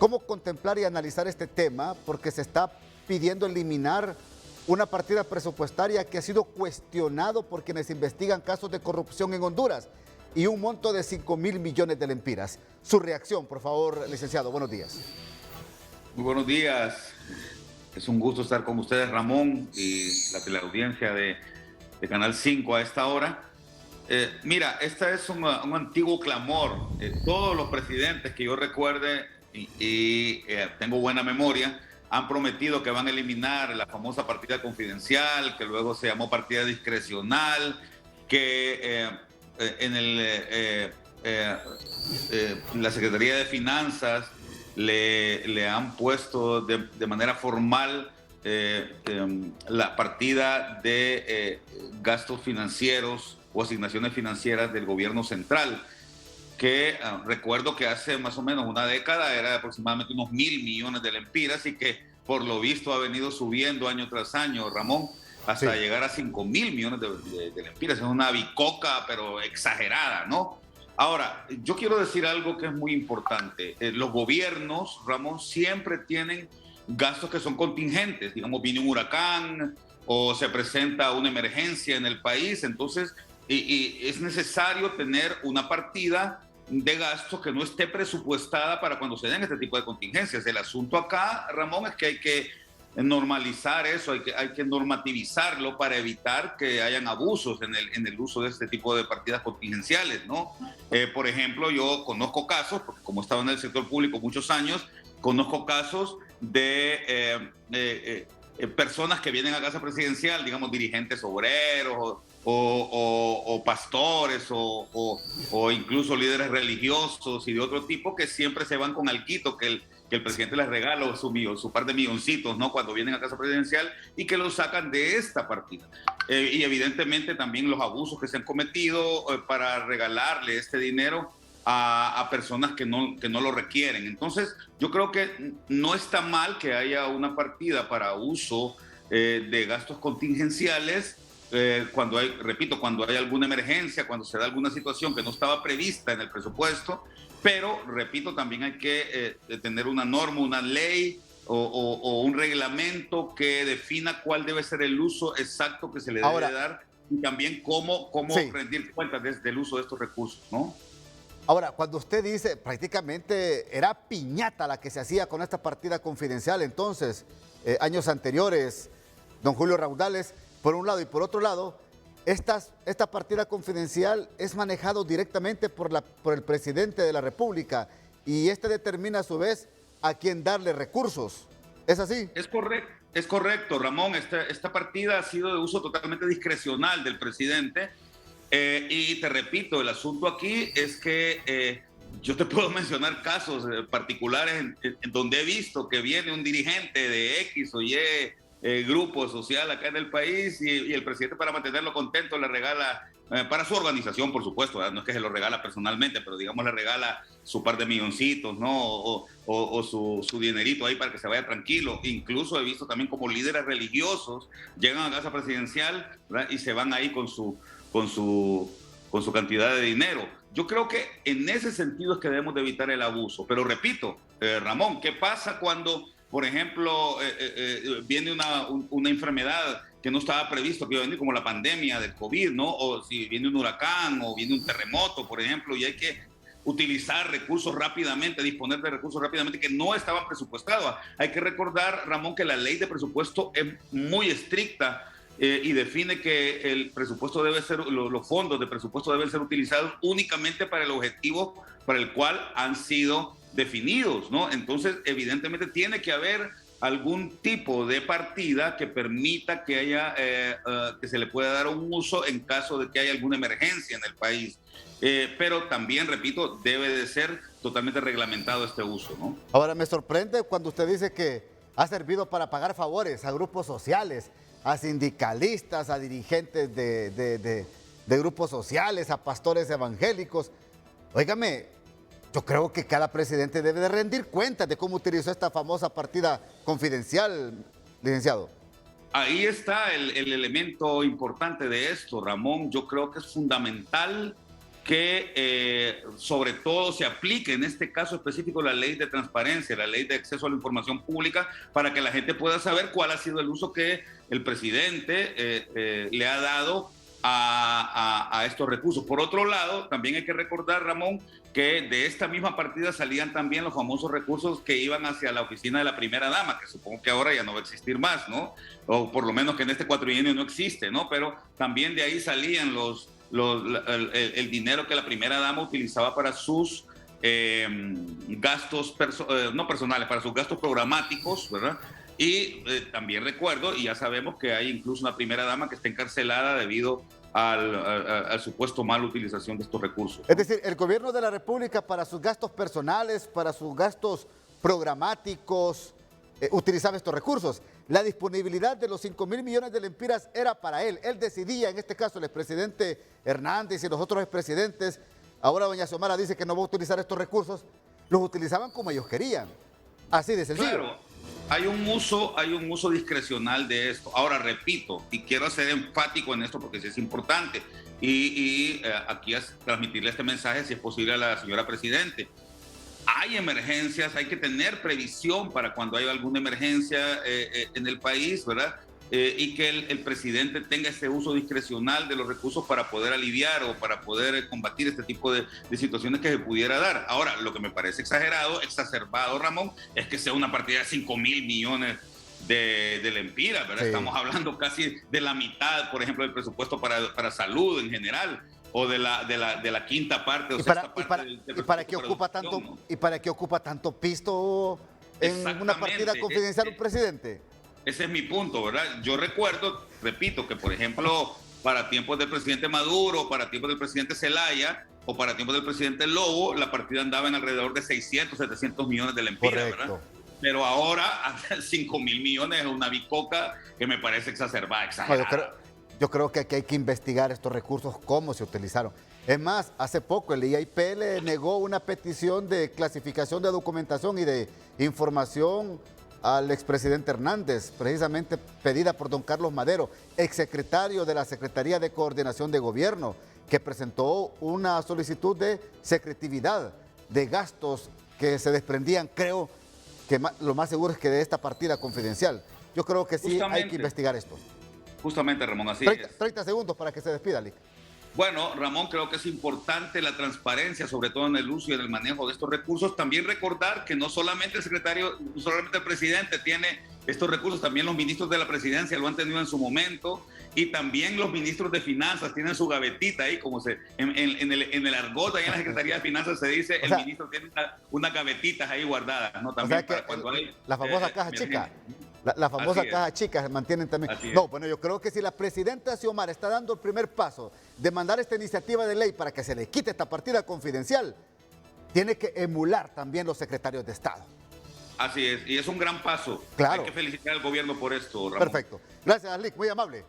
¿Cómo contemplar y analizar este tema? Porque se está pidiendo eliminar una partida presupuestaria que ha sido cuestionado por quienes investigan casos de corrupción en Honduras y un monto de 5.000 millones de lempiras. Su reacción, por favor, licenciado. Buenos días. Muy buenos días. Es un gusto estar con ustedes, Ramón, y la teleaudiencia de Canal 5 a esta hora. Mira, este es un antiguo clamor. Todos los presidentes que yo recuerde y tengo buena memoria han prometido que van a eliminar la famosa partida confidencial, que luego se llamó partida discrecional, que la Secretaría de Finanzas le han puesto de manera formal la partida de gastos financieros o asignaciones financieras del gobierno central, que recuerdo que hace más o menos una década era de aproximadamente unos 1.000 millones de lempiras y que por lo visto ha venido subiendo año tras año, Ramón, hasta llegar a 5.000 millones de lempiras. Es una bicoca, pero exagerada, ¿no? Ahora, yo quiero decir algo que es muy importante. Los gobiernos, Ramón, siempre tienen gastos que son contingentes. Digamos, viene un huracán o se presenta una emergencia en el país, entonces es necesario tener una partida de gastos que no esté presupuestada para cuando se den este tipo de contingencias. El asunto acá, Ramón, es que hay que normalizar eso, hay que normativizarlo para evitar que hayan abusos en el uso de este tipo de partidas contingenciales, ¿no? Por ejemplo, yo conozco casos, porque como estaba en el sector público muchos años, conozco casos de personas que vienen a casa presidencial, digamos dirigentes obreros o pastores o incluso líderes religiosos y de otro tipo que siempre se van con alguito que el presidente les regala o su par de milloncitos, ¿no? Cuando vienen a casa presidencial y que lo sacan de esta partida. Y evidentemente también los abusos que se han cometido para regalarle este dinero a personas que no lo requieren. Entonces, yo creo que no está mal que haya una partida para uso de gastos contingenciales cuando hay, repito, cuando hay alguna emergencia, cuando se da alguna situación que no estaba prevista en el presupuesto, pero, repito, también hay que tener una norma, una ley o un reglamento que defina cuál debe ser el uso exacto que se le debe dar y también cómo rendir cuentas del uso de estos recursos, ¿no? Ahora, cuando usted dice, prácticamente era piñata la que se hacía con esta partida confidencial, entonces, años anteriores, don Julio Raudales, por un lado, y por otro lado, esta partida confidencial es manejado directamente por el presidente de la República y este determina a su vez a quién darle recursos. ¿Es así? Es correcto, Ramón. Esta partida ha sido de uso totalmente discrecional del presidente. Y te repito, el asunto aquí es que yo te puedo mencionar casos particulares en donde he visto que viene un dirigente de X o Y grupo social acá en el país y el presidente, para mantenerlo contento, le regala, para su organización, por supuesto, ¿verdad? No es que se lo regala personalmente, pero digamos le regala su par de milloncitos, ¿no? O su dinerito ahí para que se vaya tranquilo. Incluso he visto también como líderes religiosos llegan a casa presidencial, ¿verdad? Y se van ahí con su cantidad de dinero. Yo creo que en ese sentido es que debemos de evitar el abuso. Pero repito, Ramón, ¿qué pasa cuando, por ejemplo, viene una enfermedad que no estaba previsto que iba a venir, como la pandemia del COVID, ¿no? O si viene un huracán o viene un terremoto, por ejemplo, y hay que utilizar recursos rápidamente, disponer de recursos rápidamente que no estaban presupuestados. Hay que recordar, Ramón, que la ley de presupuesto es muy estricta y define que el presupuesto debe ser, los fondos de presupuesto deben ser utilizados únicamente para el objetivo para el cual han sido definidos, ¿no? Entonces, evidentemente tiene que haber algún tipo de partida que permita que haya, que se le pueda dar un uso en caso de que haya alguna emergencia en el país. Pero también, repito, debe de ser totalmente reglamentado este uso, ¿no? Ahora, me sorprende cuando usted dice que ha servido para pagar favores a grupos sociales, a sindicalistas, a dirigentes de grupos sociales, a pastores evangélicos. Óigame, yo creo que cada presidente debe de rendir cuentas de cómo utilizó esta famosa partida confidencial, licenciado. Ahí está el elemento importante de esto, Ramón. Yo creo que es fundamental que sobre todo se aplique en este caso específico la ley de transparencia, la ley de acceso a la información pública, para que la gente pueda saber cuál ha sido el uso que el presidente le ha dado a estos recursos. Por otro lado, también hay que recordar, Ramón, que de esta misma partida salían también los famosos recursos que iban hacia la oficina de la primera dama, que supongo que ahora ya no va a existir más, ¿no? O por lo menos que en este cuatrienio no existe, ¿no? Pero también de ahí salían el dinero que la primera dama utilizaba para sus gastos, no personales, para sus gastos programáticos, ¿verdad? Y también recuerdo, y ya sabemos que hay incluso una primera dama que está encarcelada debido al supuesto mala utilización de estos recursos. Es decir, el gobierno de la República para sus gastos personales, para sus gastos programáticos, utilizaba estos recursos. La disponibilidad de los 5.000 millones de lempiras era para él. Él decidía, en este caso el expresidente Hernández y los otros expresidentes, ahora doña Xiomara dice que no va a utilizar estos recursos, los utilizaban como ellos querían. Así de sencillo. Claro, hay un uso discrecional de esto. Ahora, repito, y quiero ser enfático en esto porque sí es importante, y aquí es transmitirle este mensaje, si es posible, a la señora Presidente. Hay emergencias, hay que tener previsión para cuando haya alguna emergencia en el país, ¿verdad? Y que el presidente tenga ese uso discrecional de los recursos para poder aliviar o para poder combatir este tipo de situaciones que se pudiera dar. Ahora, lo que me parece exagerado, exacerbado, Ramón, es que sea una partida de 5.000 millones de lempiras, ¿verdad? Sí. Estamos hablando casi de la mitad, por ejemplo, del presupuesto para salud en general, o de la quinta parte o sexta parte del ¿Y para qué ocupa tanto, ¿no? ¿Y para qué ocupa tanto pisto en una partida confidencial un presidente? Ese es mi punto, ¿verdad? Yo recuerdo, repito, que por ejemplo, para tiempos del presidente Maduro, para tiempos del presidente Zelaya o para tiempos del presidente Lobo, la partida andaba en alrededor de 600, 700 millones de lempiras, ¿verdad? Pero ahora 5.000 millones es una bicoca que me parece exacerbada, exagerada. Yo creo que aquí hay que investigar estos recursos, cómo se utilizaron. Es más, hace poco el IAIP le negó una petición de clasificación de documentación y de información al expresidente Hernández, precisamente pedida por don Carlos Madero, exsecretario de la Secretaría de Coordinación de Gobierno, que presentó una solicitud de secretividad de gastos que se desprendían, creo que lo más seguro es que de esta partida confidencial. Yo creo que sí hay que investigar esto. Justamente, Ramón, así 30 segundos para que se despida, Lic. Bueno, Ramón, creo que es importante la transparencia, sobre todo en el uso y en el manejo de estos recursos. También recordar que no solamente el secretario, no solamente el presidente tiene estos recursos, también los ministros de la presidencia lo han tenido en su momento, y también los ministros de finanzas tienen su gavetita ahí, como en el argot, ahí en la Secretaría de Finanzas se dice, el ministro tiene unas gavetitas ahí guardadas, ¿no? También para cuando hay... La famosa caja chica. La famosa caja chica mantienen también. No, bueno, yo creo que si la presidenta Xiomara está dando el primer paso de mandar esta iniciativa de ley para que se le quite esta partida confidencial, tiene que emular también los secretarios de Estado. Así es, y es un gran paso. Claro. Hay que felicitar al gobierno por esto, Ramón. Perfecto. Gracias, Lic, muy amable.